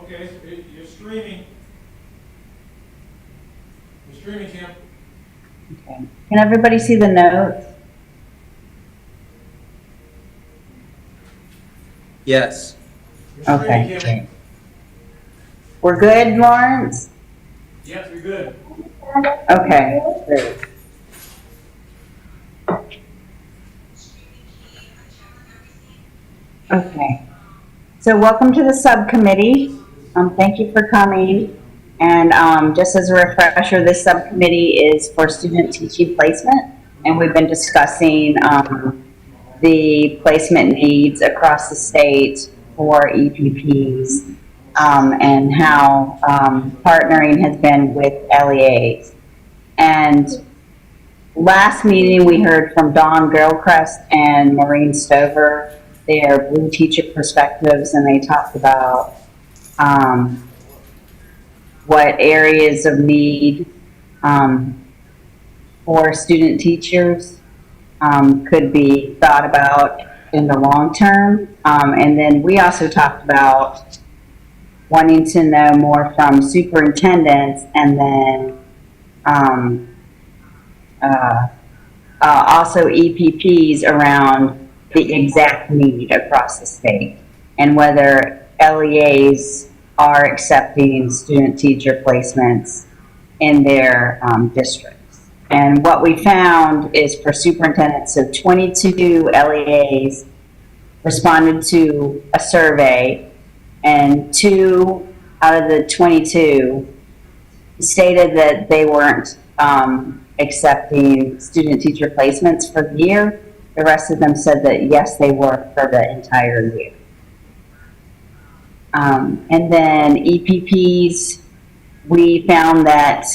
Okay, so you're streaming. You're streaming, Kim. Okay. Can everybody see the notes? Yes. You're streaming, Okay. Kim. We're good, Lawrence? Yep, you're good. Okay, great. Okay. So welcome to the subcommittee. Thank you for coming. And just as a refresher, this subcommittee is for student teaching placement. And we've been discussing the placement needs across the state for EPPs and how partnering has been with LEAs. And last meeting, we heard from Dawn Gilchrist and Maureen Stover, their Blue Teacher perspectives, and they talked about what areas of need for student teachers could be thought about in the long term. And then we also talked about wanting to know more from superintendents and then also EPPs around the exact need across the state and whether LEAs are accepting student teacher placements in their districts. And what we found is for superintendents, so 22 LEAs responded to a survey, and 2 out of the 22 stated that they weren't accepting student teacher placements for the year. The rest of them said that yes, they were for the entire year. And then EPPs, we found that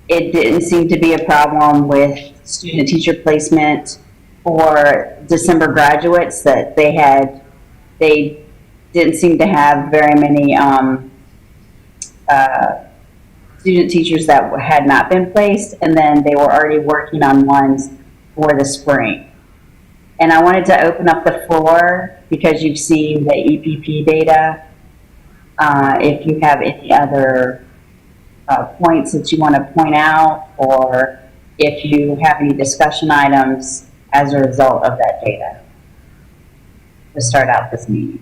it didn't seem to be a problem with student teacher placement for December graduates, that they didn't seem to have very many student teachers that had not been placed, and then they were already working on ones for the spring. And I wanted to open up the floor because you've seen the EPP data. If you have any other points that you want to point out, or if you have any discussion items as a result of that data to start out this meeting.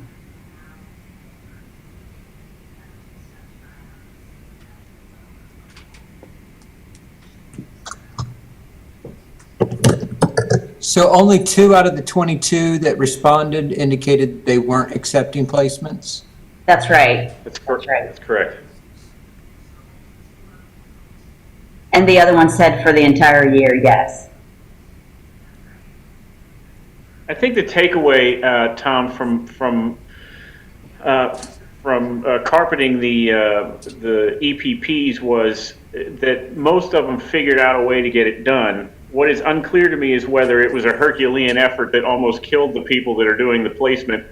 So only 2 out of the 22 that responded indicated they weren't accepting placements? That's right. That's correct. Right. That's correct. And the other one said for the entire year, yes. I think the takeaway, Tom, from carpeting the EPPs was that most of them figured out a way to get it done. What is unclear to me is whether it was a Herculean effort that almost killed the people that are doing the placement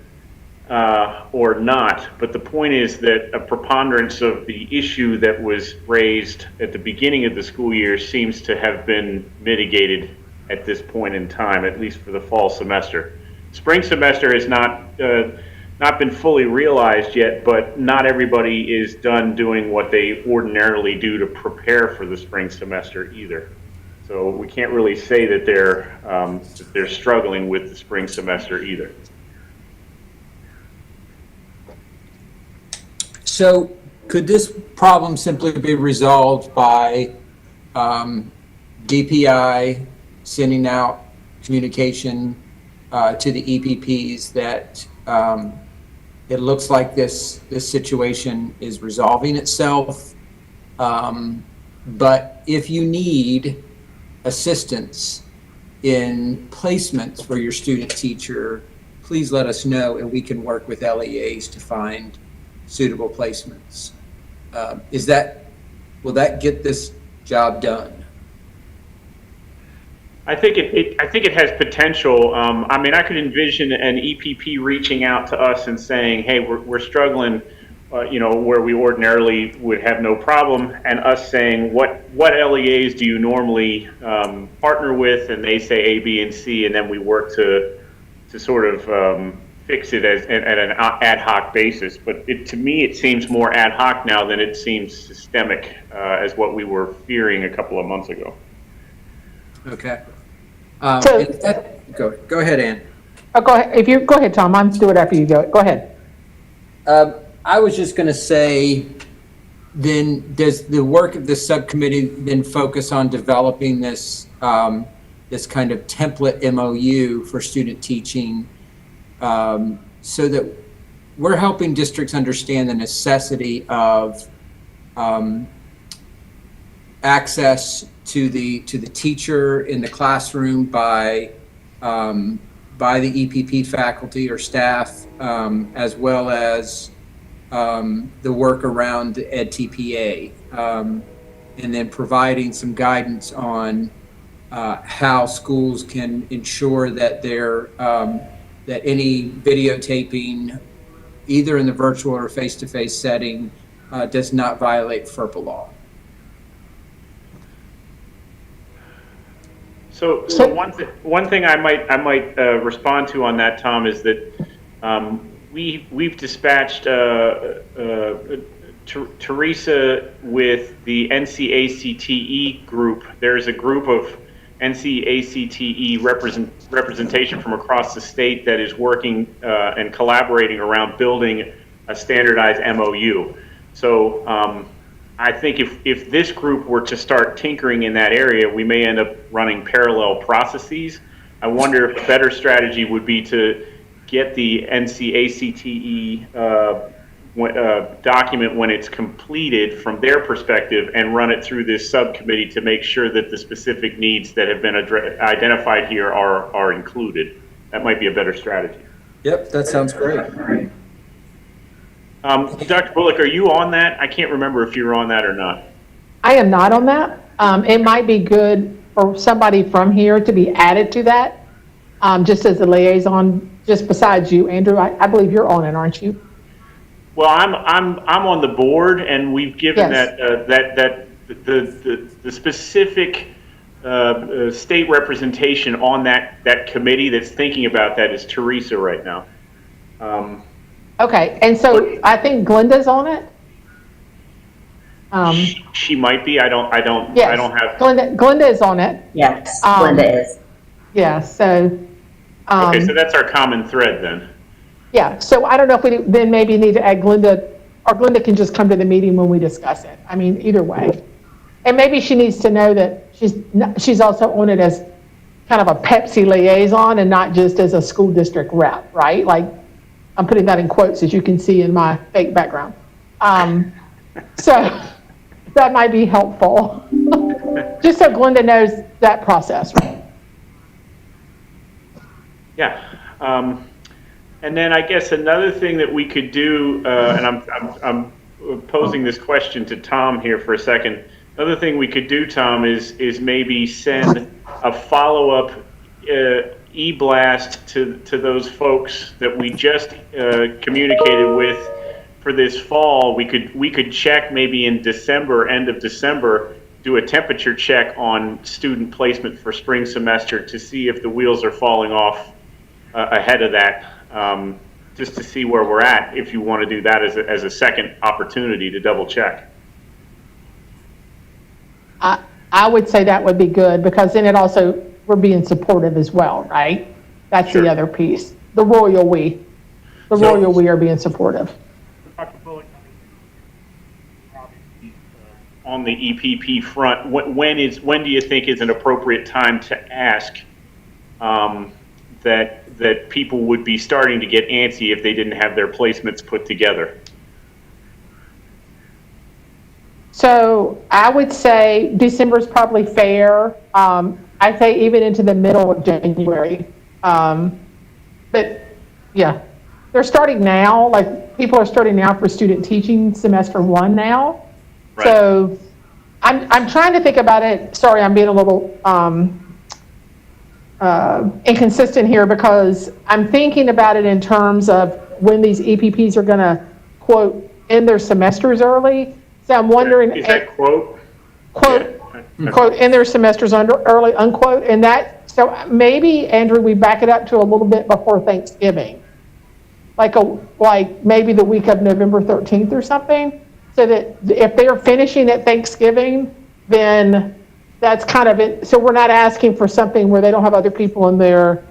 or not. But the point is that a preponderance of the issue that was raised at the beginning of the school year seems to have been mitigated at this point in time, at least for the fall semester. Spring semester has not been fully realized yet, but not everybody is done doing what they ordinarily do to prepare for the spring semester either. So we can't really say that they're struggling with the spring semester either. So could this problem simply be resolved by DPI sending out communication to the EPPs that it looks like this situation is resolving itself, but if you need assistance in placements for your student teacher, please let us know, and we can work with LEAs to find suitable placements. Will that get this job done? I think it has potential. I mean, I could envision an EPP reaching out to us and saying, "Hey, we're struggling, where we ordinarily would have no problem," and us saying, "What LEAs do you normally partner with?" And they say A, B, and C, and then we work to sort of fix it at an ad hoc basis. But to me, it seems more ad hoc now than it seems systemic, as what we were fearing a couple of months ago. Okay. So- Go ahead, Ann. Oh, go ahead. Go ahead, Tom. I'm do it after you go. Go ahead. I was just going to say, then does the work of the subcommittee then focus on developing this this kind of template MOU for student teaching, so that we're helping districts understand the necessity of access to the teacher in the classroom by the EPP faculty or staff, as well as the work around the EdTPA, and then providing some guidance on how schools can ensure that that any videotaping, either in the virtual or face-to-face setting, does not violate FERPA law. So one thing I might respond to on that, Tom, is that we've dispatched Teresa with the NCACTE group. There's a group of NCACTE representation from across the state that is working and collaborating around building a standardized MOU. So I think if this group were to start tinkering in that area, we may end up running parallel processes. I wonder if a better strategy would be to get the NCACTE document when it's completed from their perspective and run it through this subcommittee to make sure that the specific needs that have been identified here are included. That might be a better strategy. Yep, that sounds great. Dr. Bullock, are you on that? I can't remember if you're on that or not. I am not on that. It might be good for somebody from here to be added to that, just as a liaison, just besides you, Andrew. I believe you're on it, aren't you? Well, I'm on the board, and we've given Yes. the specific state representation on that committee that's thinking about that is Teresa right now. Okay, and so I think Glenda's on it. She might be. I don't Yes, I don't have. Glenda is on it. Yes, Linda is. Yeah, so. Okay, so that's our common thread then. Yeah, so I don't know if we then maybe need to add Glenda, or Glenda can just come to the meeting when we discuss it. I mean, either way. And maybe she needs to know that she's also on it as kind of a PEPSC liaison and not just as a school district rep, right? Like, I'm putting that in quotes, as you can see in my fake background. So that might be helpful. Just so Glenda knows that process, right? Yeah. And then I guess another thing that we could do, and I'm posing this question to Tom here for a second. Another thing we could do, Tom, is maybe send a follow-up e-blast to those folks that we just communicated with for this fall. We could check maybe in December, end of December, do a temperature check on student placement for spring semester to see if the wheels are falling off ahead of that, just to see where we're at, if you want to do that as a second opportunity to double check. I would say that would be good, because then it also, we're being supportive as well, right? That's Sure. the other piece. The royal we. The So- royal we are being supportive. On the EPP front, when do you think is an appropriate time to ask that people would be starting to get antsy if they didn't have their placements put together? So I would say December is probably fair. I'd say even into the middle of January. But Yeah. They're starting now, like, people are starting now for student teaching semester 1 now. Right. So I'm trying to think about it. Sorry, I'm being a little inconsistent here because I'm thinking about it in terms of when these EPPs are going to, quote, end their semesters early. So I'm wondering. Is that quote? Quote, Yeah. quote, end their semesters early, unquote. And that, so maybe, Andrew, we back it up to a little bit before Thanksgiving. Like maybe the week of November 13th or something. So that if they're finishing at Thanksgiving, then that's kind of it. So we're not asking for something where they don't have other people in their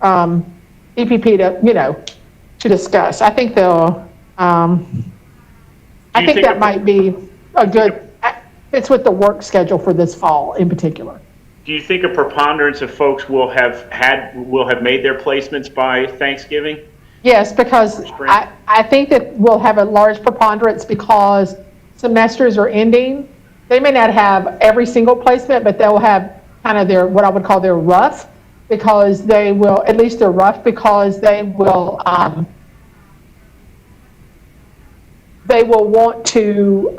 EPP to discuss. I think they'll, I think that might be a good, fits with the work schedule for this fall in particular. Do you think a preponderance of folks will have made their placements by Thanksgiving? Yes, because I think that we'll have a large preponderance because semesters are ending. They may not have every single placement, but they'll have kind of their, what I would call their rough, because they will, at least they're rough because they will want to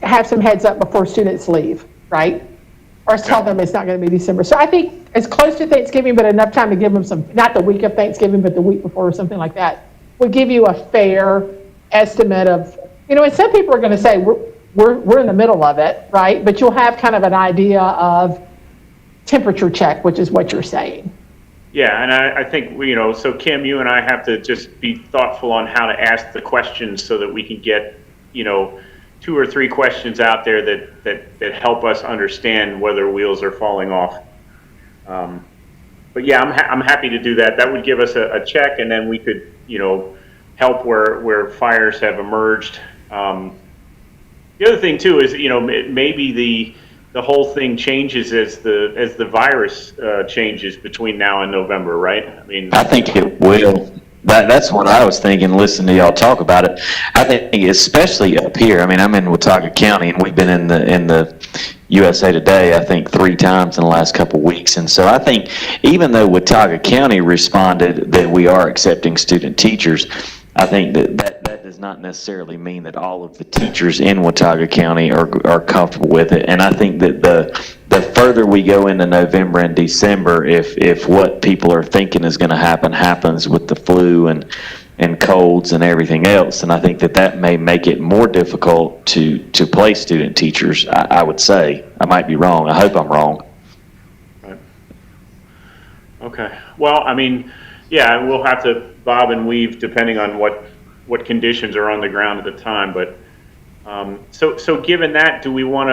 have some heads up before students leave, right? Or tell them it's not going to be December. So I think it's close to Thanksgiving, but enough time to give them some, not the week of Thanksgiving, but the week before or something like that, would give you a fair estimate of, and some people are going to say we're in the middle of it, right? But you'll have kind of an idea of temperature check, which is what you're saying. Yeah, and I think, so Kim, you and I have to just be thoughtful on how to ask the questions so that we can get, 2 or 3 questions out there that help us understand whether wheels are falling off. But yeah, I'm happy to do that. That would give us a check, and then we could, help where fires have emerged. The other thing too is, maybe the whole thing changes as the virus changes between now and November, right? I think it will. That's what I was thinking, listening to y'all talk about it. I think especially up here, I'm in Watauga County, and we've been in the USA Today, I think 3 times in the last couple of weeks. And so I think even though Watauga County responded that we are accepting student teachers, I think that does not necessarily mean that all of the teachers in Watauga County are comfortable with it. And I think that the further we go into November and December, if what people are thinking is going to happens with the flu and colds and everything else, and I think that may make it more difficult to place student teachers, I would say. I might be wrong. I hope I'm wrong. Right. Okay. Well, yeah, we'll have to bob and weave depending on what conditions are on the ground at the time. But so given that, do we want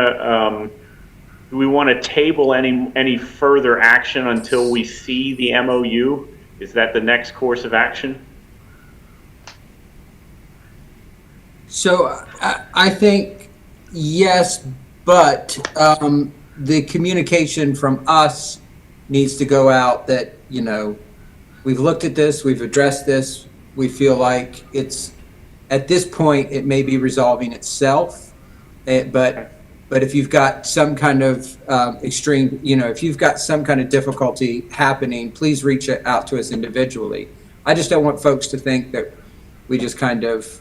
to table any further action until we see the MOU? Is that the next course of action? So I think yes, but the communication from us needs to go out that, we've looked at this, we've addressed this, we feel like it's, at this point, it may be resolving itself, but if you've got some kind of extreme, if you've got some kind of difficulty happening, please reach out to us individually. I just don't want folks to think that we just kind of,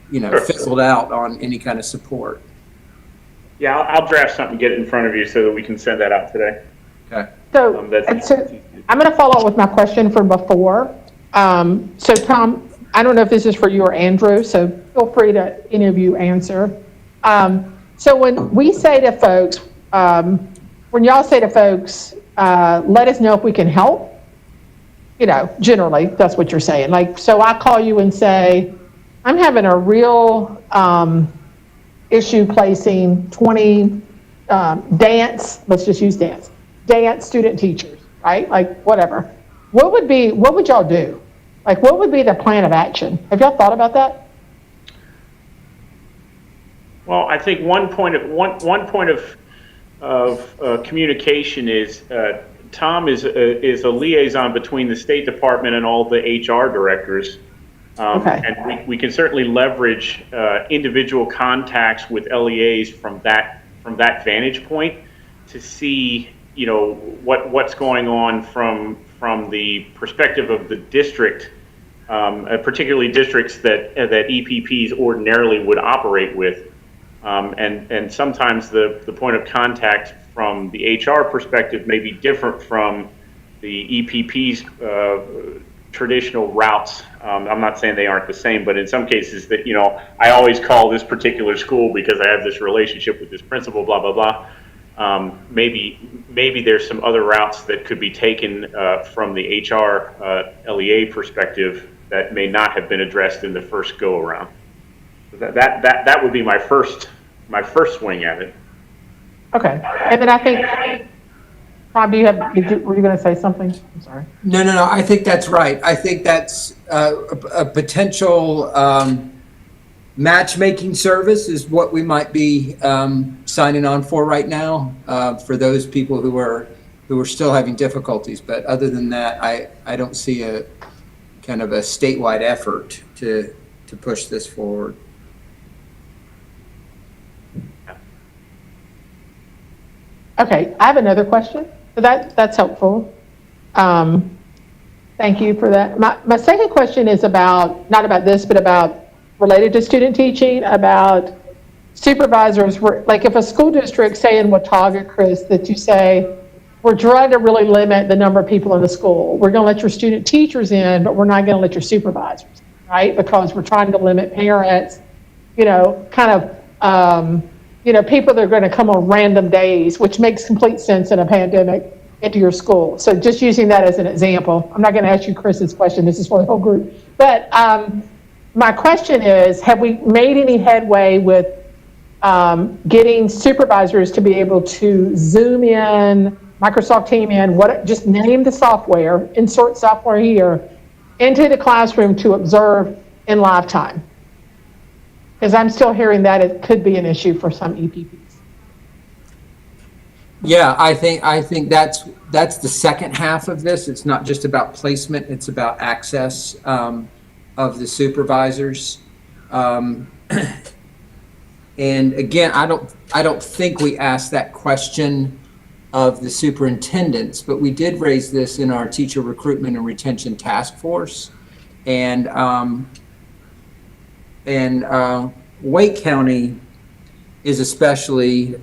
fizzled out on any kind of support. Yeah, I'll draft something, get it in front of you so that we can send that out today. Okay. So I'm going to follow up with my question from before. So Tom, I don't know if this is for you or Andrew, so feel free to any of you answer. So when we say to folks, when y'all say to folks, let us know if we can help, generally that's what you're saying. Like, so I call you and say, I'm having a real issue placing 20 dance, let's just use dance student teachers, right? Like whatever. What would y'all do? Like, what would be the plan of action? Have y'all thought about that? Well, I think one point of communication is Tom is a liaison between the State Department and all the HR directors, Okay. and we can certainly leverage individual contacts with LEAs from that vantage point to see what's going on from the perspective of the district, particularly districts that EPPs ordinarily would operate with. And sometimes the point of contact from the HR perspective may be different from the EPP's traditional routes. I'm not saying they aren't the same, but in some cases that, I always call this particular school because I have this relationship with this principal, blah, blah, blah. Maybe there's some other routes that could be taken from the HR LEA perspective that may not have been addressed in the first go around. That would be my first swing at it. Okay, and then I think, Rob, were you going to say something? I'm sorry. No. I think that's right. I think that's a potential matchmaking service is what we might be signing on for right now for those people who are still having difficulties. But other than that, I don't see a kind of a statewide effort to push this forward. Okay, I have another question. So that's helpful. Thank you for that. My second question is about, not about this, but about related to student teaching, about supervisors. Like if a school district, say in Watauga, Chris, that you say, we're trying to really limit the number of people in the school. We're going to let your student teachers in, but we're not going to let your supervisors, right? Because we're trying to limit parents, people that are going to come on random days, which makes complete sense in a pandemic, into your school. So just using that as an example, I'm not going to ask you Chris's question, this is for the whole group. But my question is, have we made any headway with getting supervisors to be able to Zoom in, Microsoft Team in, just name the software, insert software here, into the classroom to observe in live time? Because I'm still hearing that it could be an issue for some EPPs. Yeah, I think that's the second half of this. It's not just about placement; it's about access of the supervisors. And again, I don't think we asked that question of the superintendents, but we did raise this in our teacher recruitment and retention task force, and Wake County is especially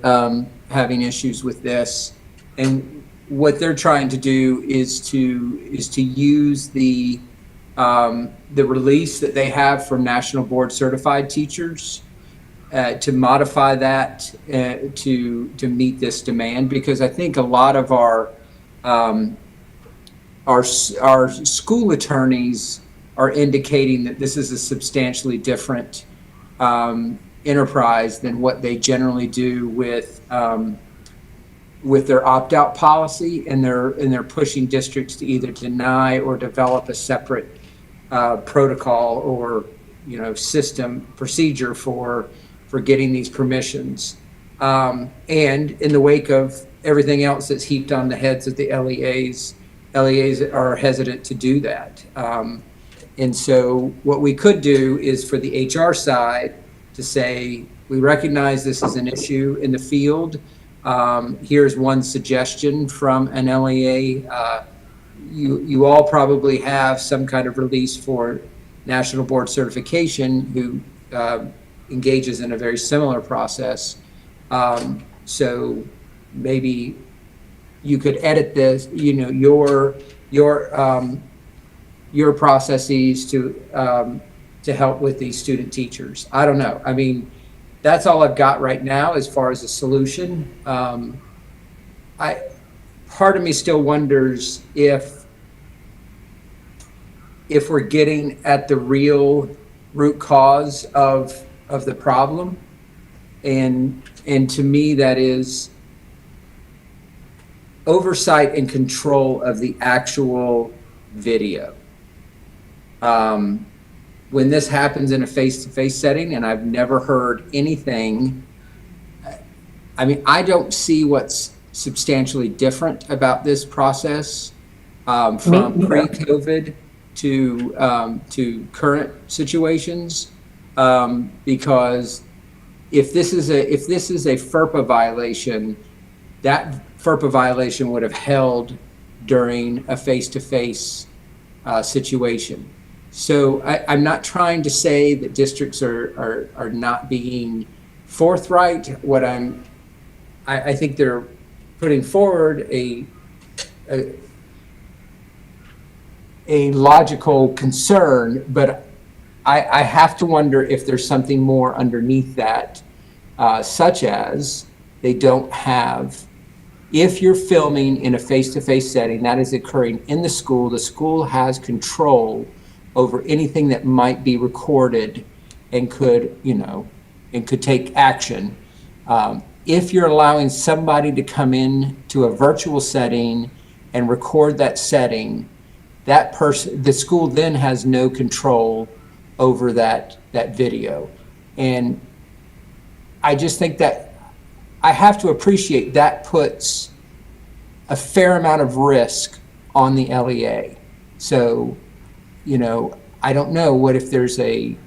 having issues with this, and what they're trying to do is to use the release that they have from National Board Certified Teachers to modify that to meet this demand, because I think a lot of our school attorneys are indicating that this is a substantially different enterprise than what they generally do with their opt-out policy, and they're pushing districts to either deny or develop a separate protocol or system procedure for getting these permissions. And in the wake of everything else that's heaped on the heads of the LEAs are hesitant to do that. And so what we could do is for the HR side to say, we recognize this is an issue in the field. Here's one suggestion from an LEA. You all probably have some kind of release for National Board Certification who engages in a very similar process. So maybe you could edit this, your processes to help with these student teachers. I don't know. I mean, that's all I've got right now as far as a solution. Part of me still wonders if we're getting at the real root cause of the problem. And to me, that is oversight and control of the actual video. When this happens in a face-to-face setting, and I've never heard anything, I mean, I don't see what's substantially different about this process from pre-COVID to current situations, because if this is a FERPA violation, that FERPA violation would have held during a face-to-face situation. So I'm not trying to say that districts are not being forthright. I think they're putting forward a logical concern, but I have to wonder if there's something more underneath that, such as they don't have, if you're filming in a face-to-face setting that is occurring in the school has control over anything that might be recorded and could take action. If you're allowing somebody to come in to a virtual setting and record that setting, that person, the school then has no control over that video. And I just think that I have to appreciate that puts a fair amount of risk on the LEA. So, I don't know, what if there's an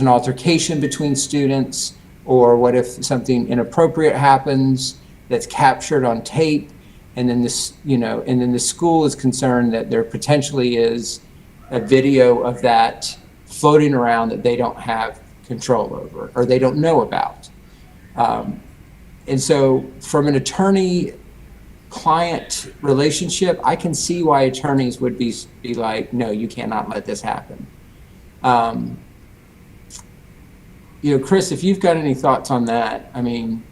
altercation between students, or what if something inappropriate happens that's captured on tape, and then the school is concerned that there potentially is a video of that floating around that they don't have control over or they don't know about. And so from an attorney-client relationship, I can see why attorneys would be like, no, you cannot let this happen. Chris, if you've got any thoughts on that, I mean,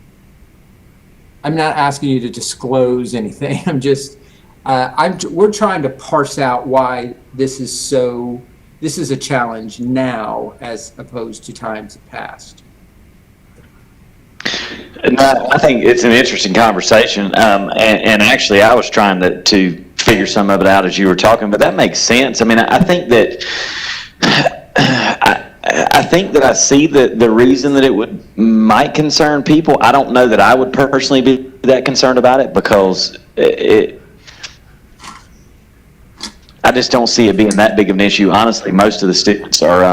I'm not asking you to disclose anything. I'm just, we're trying to parse out why this is a challenge now as opposed to times past. And I think it's an interesting conversation, and actually I was trying to figure some of it out as you were talking, but that makes sense. I mean, I think that I see the reason that it might concern people. I don't know that I would personally be that concerned about it, because I just don't see it being that big of an issue. Honestly, most of the students are,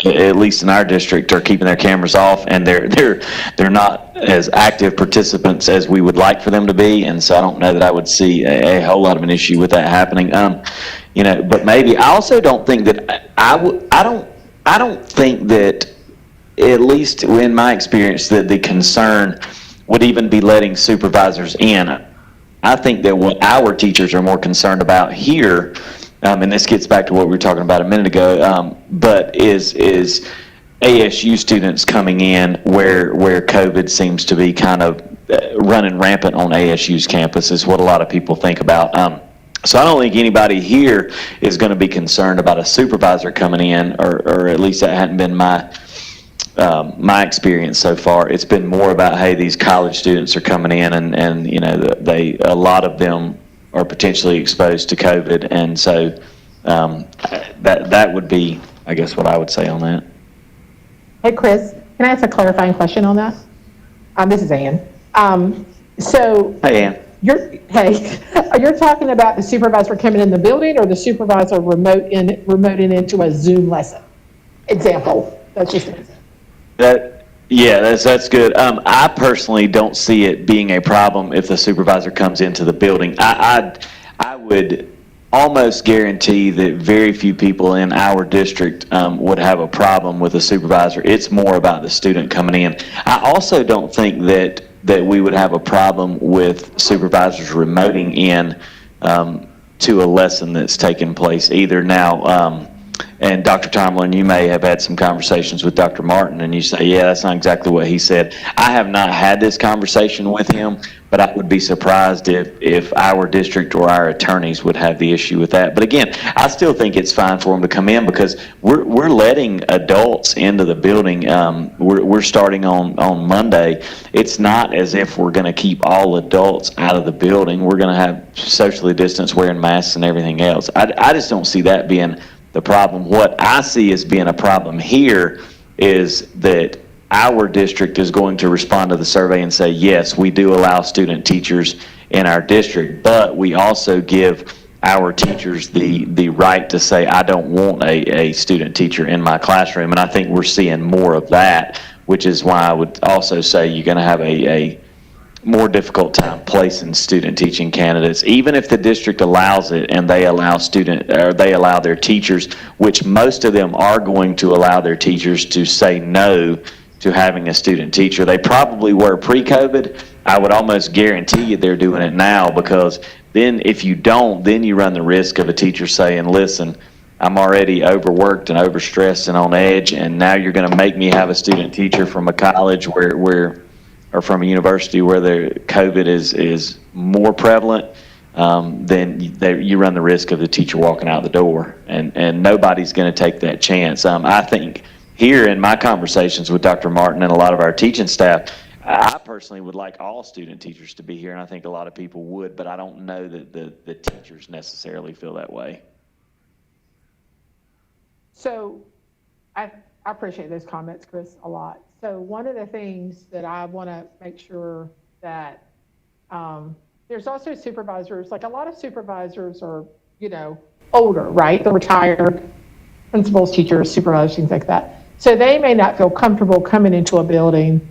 at least in our district, are keeping their cameras off, and they're not as active participants as we would like for them to be. And so I don't know that I would see a whole lot of an issue with that happening. But maybe I also don't think that I don't think that, at least in my experience, that the concern would even be letting supervisors in. I think that what our teachers are more concerned about here, and this gets back to what we were talking about a minute ago, but is ASU students coming in where COVID seems to be kind of running rampant on ASU's campus, is what a lot of people think about. So I don't think anybody here is going to be concerned about a supervisor coming in, or at least that hadn't been my experience so far. It's been more about, hey, these college students are coming in, and a lot of them are potentially exposed to COVID, and so that would be, I guess, what I would say on that. Hey, Chris, can I ask a clarifying question on that? This is Ann. Hey, Ann. You're talking about the supervisor coming in the building, or the supervisor remoting into a Zoom lesson? Example. That's just an example. That's good. I personally don't see it being a problem if the supervisor comes into the building. I would almost guarantee that very few people in our district would have a problem with a supervisor. It's more about the student coming in. I also don't think that we would have a problem with supervisors remoting in to a lesson that's taking place either. Now, and Dr. Tomlin, you may have had some conversations with Dr. Martin, and you say, yeah, that's not exactly what he said. I have not had this conversation with him, but I would be surprised if our district or our attorneys would have the issue with that. But again, I still think it's fine for them to come in, because we're letting adults into the building. We're starting on Monday. It's not as if we're going to keep all adults out of the building. We're going to have socially distanced, wearing masks and everything else. I just don't see that being the problem. What I see as being a problem here is that our district is going to respond to the survey and say, yes, we do allow student teachers in our district, but we also give our teachers the right to say, I don't want a student teacher in my classroom. And I think we're seeing more of that, which is why I would also say you're going to have more difficult time placing student teaching candidates, even if the district allows it and they allow they allow their teachers, which most of them are going to allow their teachers to say no to having a student teacher. They probably were pre-COVID. I would almost guarantee you they're doing it now, because then if you don't, then you run the risk of a teacher saying, listen, I'm already overworked and overstressed and on edge, and now you're going to make me have a student teacher from a college or from a university where the COVID is more prevalent. Then you run the risk of the teacher walking out the door, and nobody's going to take that chance. I think here in my conversations with Dr. Martin and a lot of our teaching staff, I personally would like all student teachers to be here, and I think a lot of people would, but I don't know that the teachers necessarily feel that way. So I appreciate those comments, Chris, a lot. So one of the things that I want to make sure that there's also supervisors, like a lot of supervisors are, older, right? They're retired, principals, teachers, supervisors, things like that. So they may not feel comfortable coming into a building,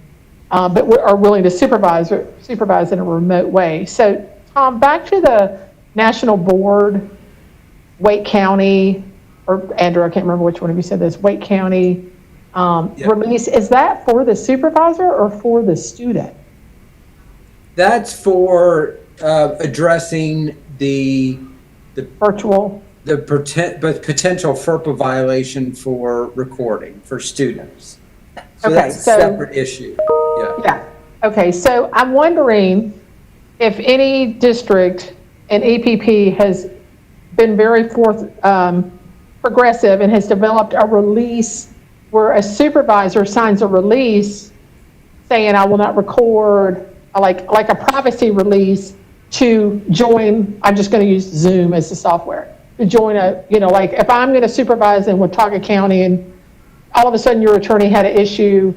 but are willing to supervise in a remote way. So Tom, back to the national board, Wake County, or Andrew, I can't remember which one of you said this, Wake County release, is that for the supervisor or for the student? That's for addressing the Virtual? the potential FERPA violation for recording for students. So Okay, that's a so- separate issue. Yeah. Yeah. Okay, so I'm wondering if any district and EPP has been very progressive and has developed a release where a supervisor signs a release saying, I will not record, like a privacy release to join, I'm just going to use Zoom as the software, to join like if I'm going to supervise in Watauga County and all of a sudden your attorney had an issue,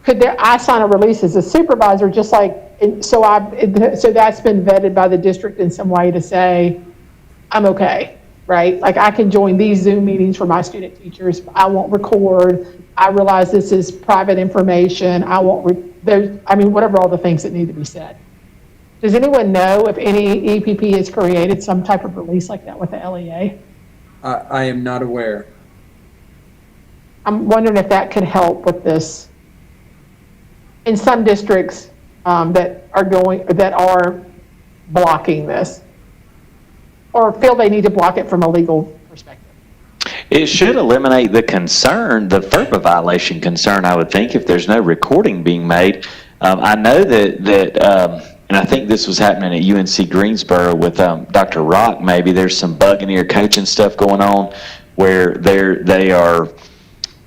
I sign a release as a supervisor, just like, so that's been vetted by the district in some way to say, I'm okay, right? Like I can join these Zoom meetings for my student teachers. I won't record. I realize this is private information. I won't, whatever all the things that need to be said. Does anyone know if any EPP has created some type of release like that with the LEA? I am not aware. I'm wondering if that could help with this. In some districts that are blocking this, or feel they need to block it from a legal perspective. It should eliminate the concern, the FERPA violation concern, I would think, if there's no recording being made. I know that and I think this was happening at UNC Greensboro with Dr. Rock, maybe there's some Buccaneer coaching stuff going on where they are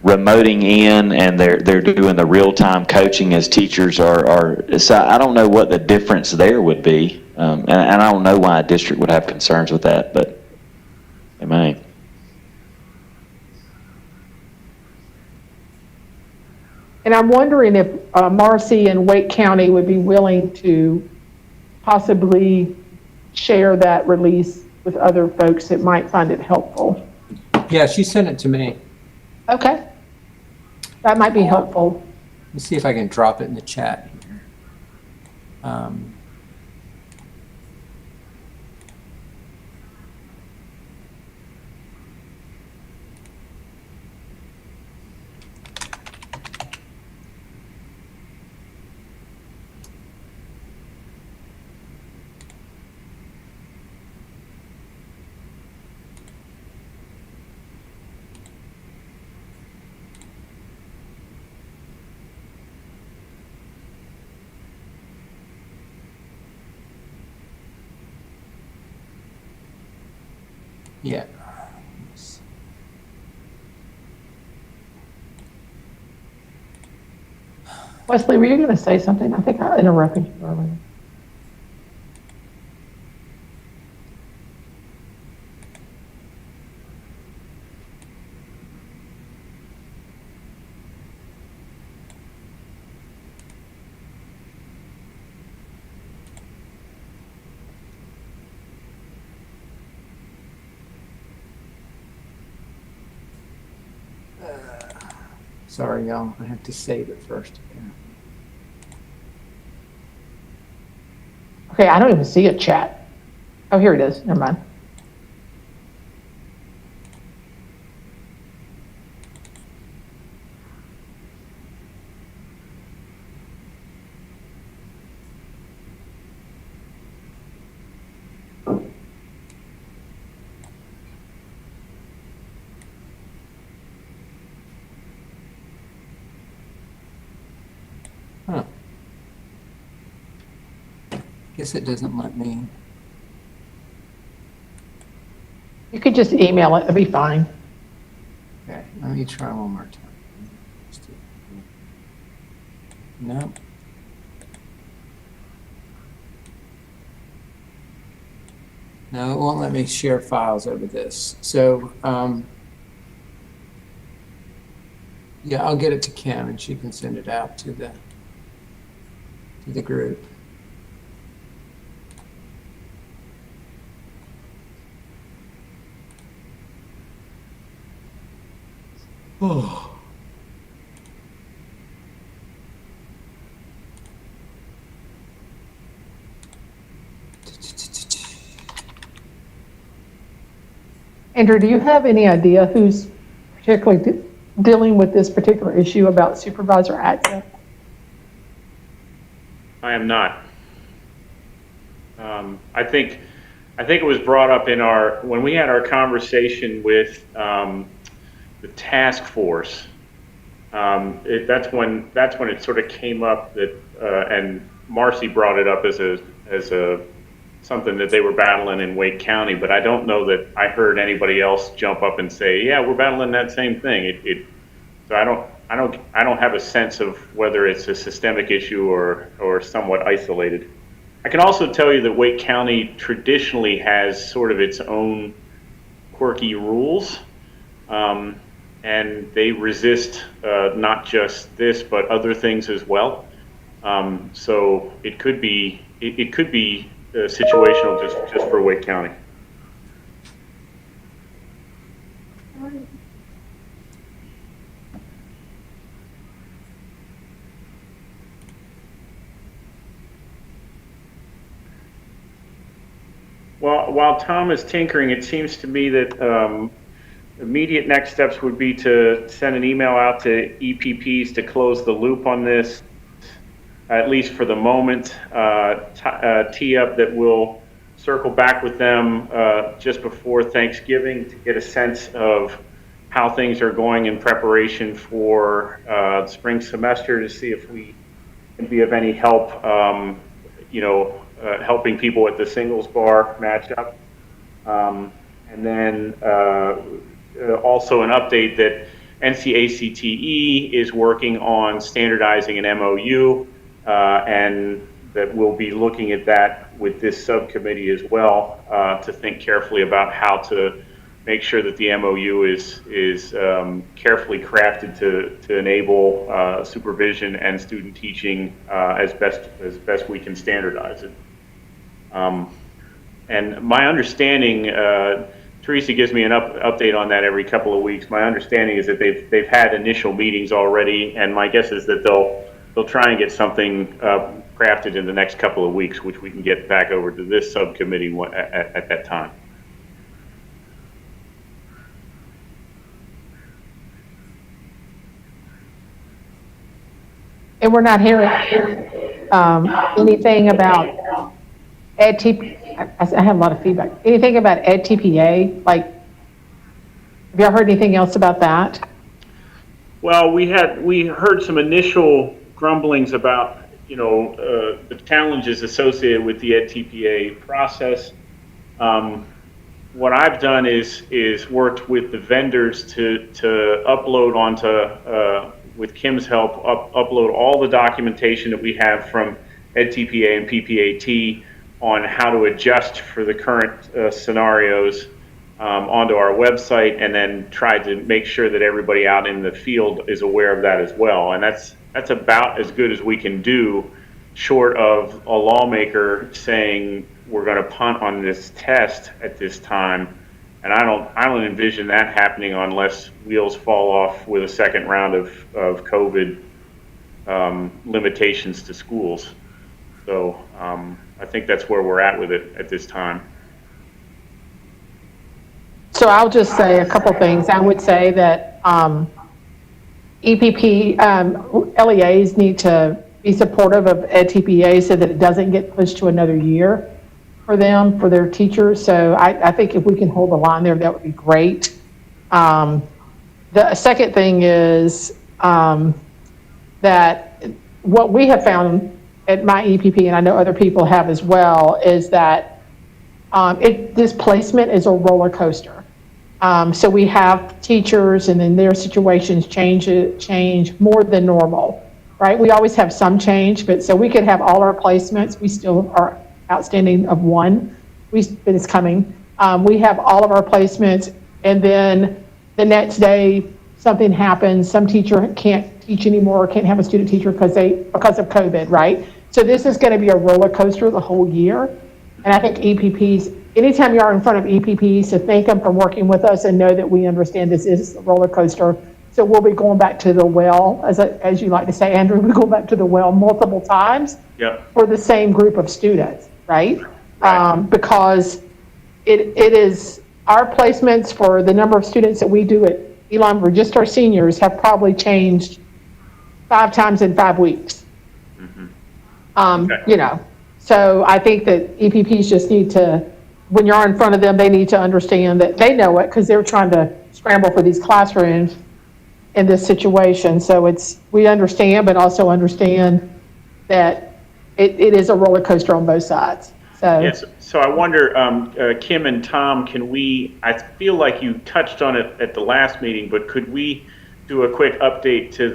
remoting in and they're doing the real-time coaching as teachers are. So I don't know what the difference there would be, and I don't know why a district would have concerns with that, but they may. And I'm wondering if Marcy and Wake County would be willing to possibly share that release with other folks that might find it helpful. Yeah, she sent it to me. Okay. That might be helpful. Let me see if I can drop it in the chat here. Yeah. Wesley, were you going to say something? I think I interrupted you earlier. Sorry, y'all. I have to save it first. Okay, I don't even see a chat. Oh, here it is. Never mind. Huh. Guess it doesn't let me. You could just email it. It'll be fine. Okay, let me try one more time. No. No, it won't let me share files over this. So, yeah, I'll get it to Kim and she can send it out to the group. Oh. Andrew, do you have any idea who's particularly dealing with this particular issue about supervisor access? I am not. I think it was brought up in when we had our conversation with the task force. That's when it sort of came up that, and Marcy brought it up as a something that they were battling in Wake County. But I don't know that I heard anybody else jump up and say, "Yeah, we're battling that same thing." So I don't have a sense of whether it's a systemic issue or somewhat isolated. I can also tell you that Wake County traditionally has sort of its own quirky rules. And they resist not just this, but other things as well. So it could be situational just for Wake County. Well, while Tom is tinkering, it seems to me that immediate next steps would be to send an email out to EPPs to close the loop on this, at least for the moment. Tee up that we'll circle back with them just before Thanksgiving to get a sense of how things are going in preparation for the spring semester, to see if we can be of any help, helping people with the singles bar matchup. And then also an update that NCACTE is working on standardizing an MOU, and that we'll be looking at that with this subcommittee as well, to think carefully about how to make sure that the MOU is carefully crafted to enable supervision and student teaching as best we can standardize it. And my understanding, Teresa gives me an update on that every couple of weeks. My understanding is that they've had initial meetings already, and my guess is that they'll try and get something crafted in the next couple of weeks, which we can get back over to this subcommittee at that time. And we're not hearing anything about I have a lot of feedback. Anything about EdTPA? Like, have y'all heard anything else about that? Well, we heard some initial grumblings about, the challenges associated with the EdTPA process. What I've done is worked with the vendors to upload onto, with Kim's help, upload all the documentation that we have from EdTPA and PPAT on how to adjust for the current scenarios onto our website, and then try to make sure that everybody out in the field is aware of that as well. And that's about as good as we can do, short of a lawmaker saying we're going to punt on this test at this time. And I don't envision that happening unless wheels fall off with a second round of COVID limitations to schools. So I think that's where we're at with it at this time. So I'll just say a couple things. I would say that EPP, LEAs need to be supportive of EdTPA so that it doesn't get pushed to another year for them, for their teachers. So I think if we can hold the line there, that would be great. The second thing is that what we have found at my EPP, and I know other people have as well, is that this placement is a roller coaster. So we have teachers and then their situations change more than normal, right? We always have some change, but so we could have all our placements. We still are outstanding of one, but it's coming. We have all of our placements, and then the next day something happens. Some teacher can't teach anymore, can't have a student teacher because of COVID, right? So this is going to be a roller coaster the whole year. And I think EPPs, anytime you are in front of EPPs, to thank them for working with us and know that we understand this is a roller coaster. So we'll be going back to the well, as you like to say, Andrew, we go back to the well multiple times. Yep. For the same group of students, right? Because it is, our placements for the number of students that we do at Elon, for just our seniors, have probably changed 5 times in 5 weeks. You know, so I think that EPPs just need to, when you're in front of them, they need to understand that they know it because they're trying to scramble for these classrooms in this situation. So we understand, but also understand that it is a roller coaster on both sides. So Yes. So I wonder, Kim and Tom, I feel like you touched on it at the last meeting, but could we do a quick update to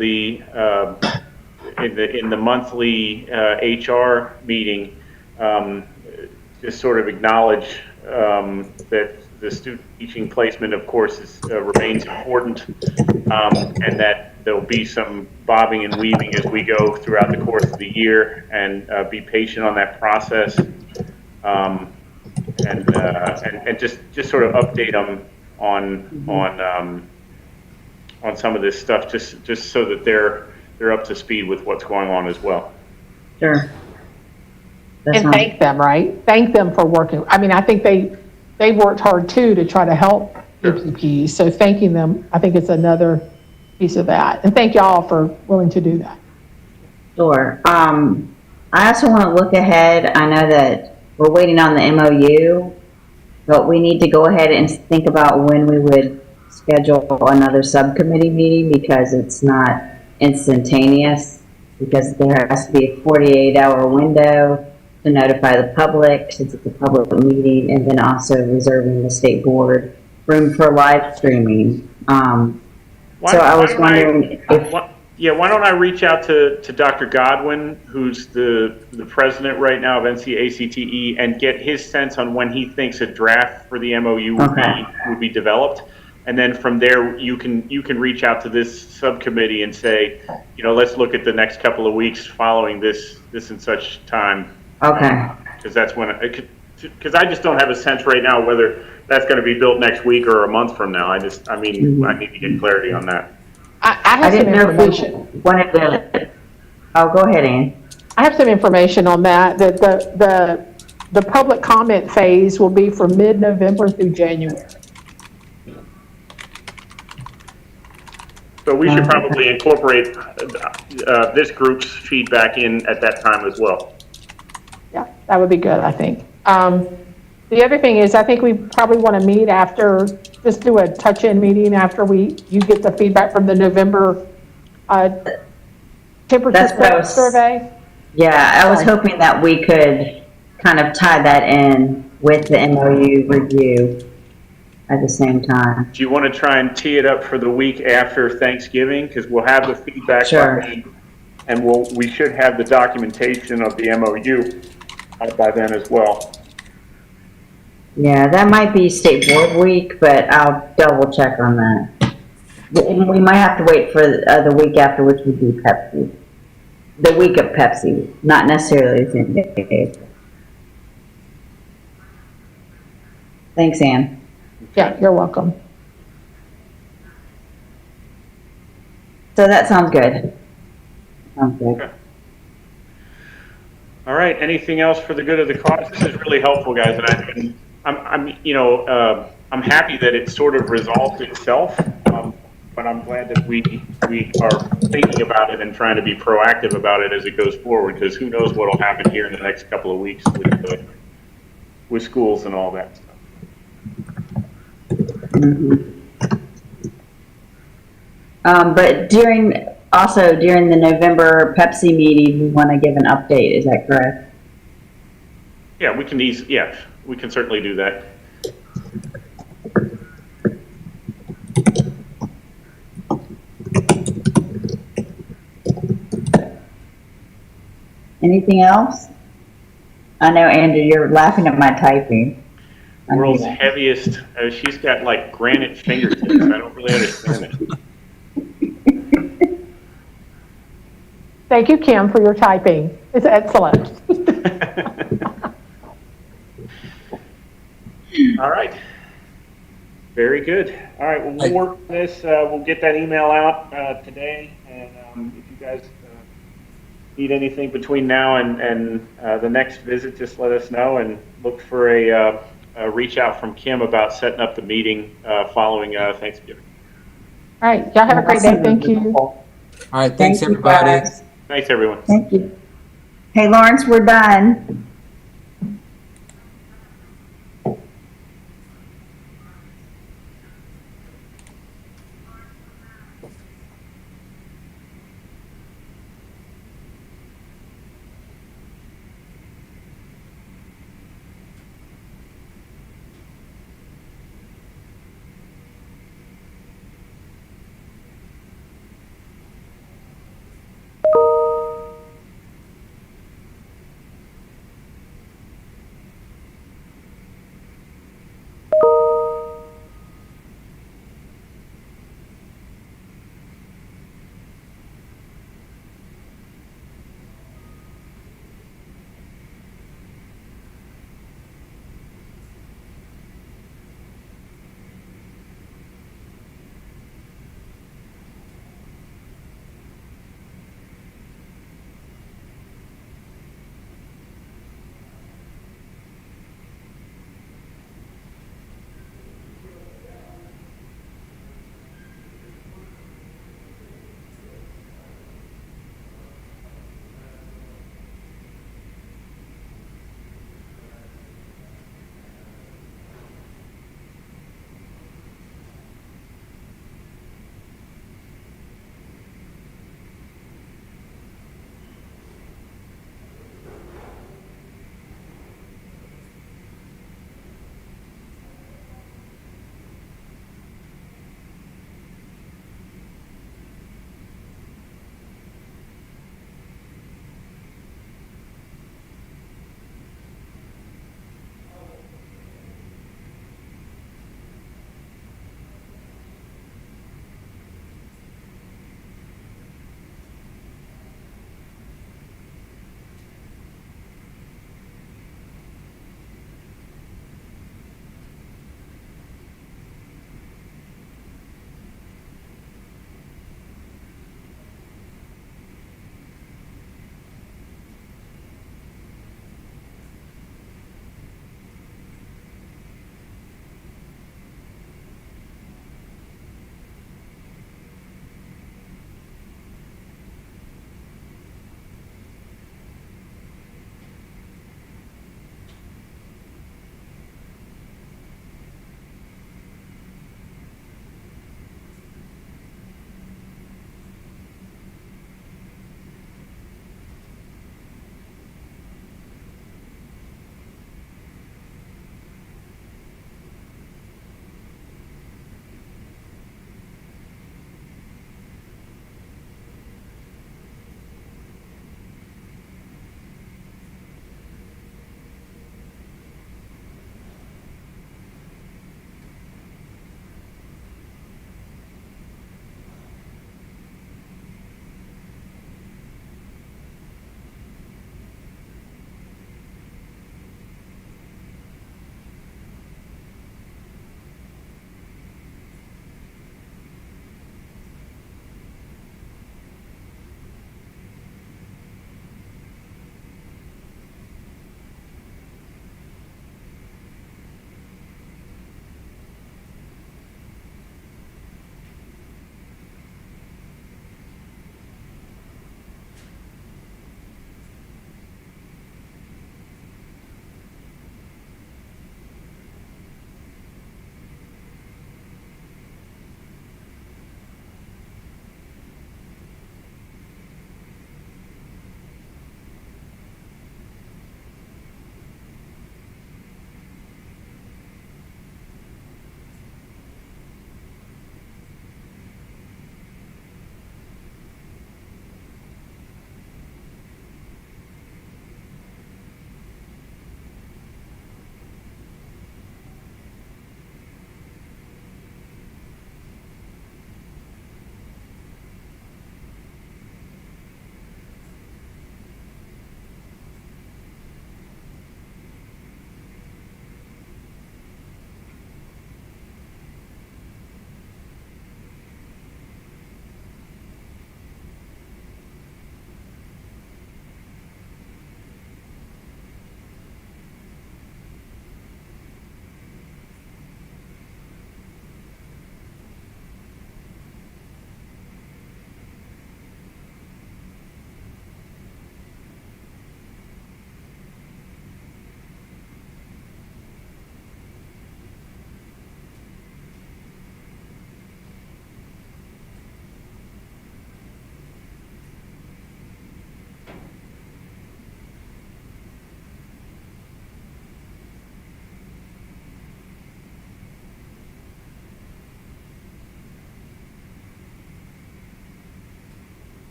in the monthly HR meeting, just sort of acknowledge that the student teaching placement, of course, remains important, and that there'll be some bobbing and weaving as we go throughout the course of the year, and be patient on that process, and just sort of update them on some of this stuff, just so that they're up to speed with what's going on as well. Sure. and thank them, right? Thank them for working. I mean, I think they worked hard too to try to help EPPs. So thanking them, I think it's another piece of that. And thank y'all for willing to do that. Sure. I also want to look ahead. I know that we're waiting on the MOU, but we need to go ahead and think about when we would schedule another subcommittee meeting, because it's not instantaneous, because there has to be a 48-hour window to notify the public, since it's a public meeting, and then also reserving the state board room for live streaming. So I was wondering why don't I reach out to Dr. Godwin, who's the president right now of NCACTE, and get his sense on when he thinks a draft for the MOU would be developed. And then from there, you can reach out to this subcommittee and say, let's look at the next couple of weeks following this and such time. Okay. Because that's when, because I just don't have a sense right now whether that's going to be built next week or a month from now. I need to get clarity on that. I have some information. Oh, go ahead, Ann. I have some information on that the public comment phase will be from mid-November through January. So we should probably incorporate this group's feedback in at that time as well. Yeah, that would be good, I think. The other thing is, I think we probably want to meet after, just do a touch-in meeting after you get the feedback from the November temperature survey. Yeah, I was hoping that we could kind of tie that in with the MOU review at the same time. Do you want to try and tee it up for the week after Thanksgiving? Because we'll have the feedback Sure. by then, and we should have the documentation of the MOU by then as well. Yeah, that might be state board week, but I'll double check on that. We might have to wait for the week after, which would be PEPSC. The week of PEPSC, not necessarily the same day. Thanks, Ann. Yeah, you're welcome. So that sounds good. Sounds good. Okay. All right, anything else for the good of the cause? This is really helpful, guys, and I'm happy that it sort of resolved itself, but I'm glad that we are thinking about it and trying to be proactive about it as it goes forward, because who knows what will happen here in the next couple of weeks with schools and all that stuff. But during the November PEPSC meeting, we want to give an update, is that correct? Yeah, we can certainly do that. Anything else? I know, Andrew, you're laughing at my typing. World's heaviest, she's got like granite fingertips. I don't really understand it. Thank you, Kim, for your typing. It's excellent. All right. Very good. All right, well, we'll work on this. We'll get that email out today, and if you guys need anything between now and the next visit, just let us know, and look for a reach out from Kim about setting up the meeting following Thanksgiving. All right, y'all have a great day. Thank you. All right, thanks, Thank you, everybody. guys. Thanks, everyone. Thank you. Hey, Lawrence, we're done.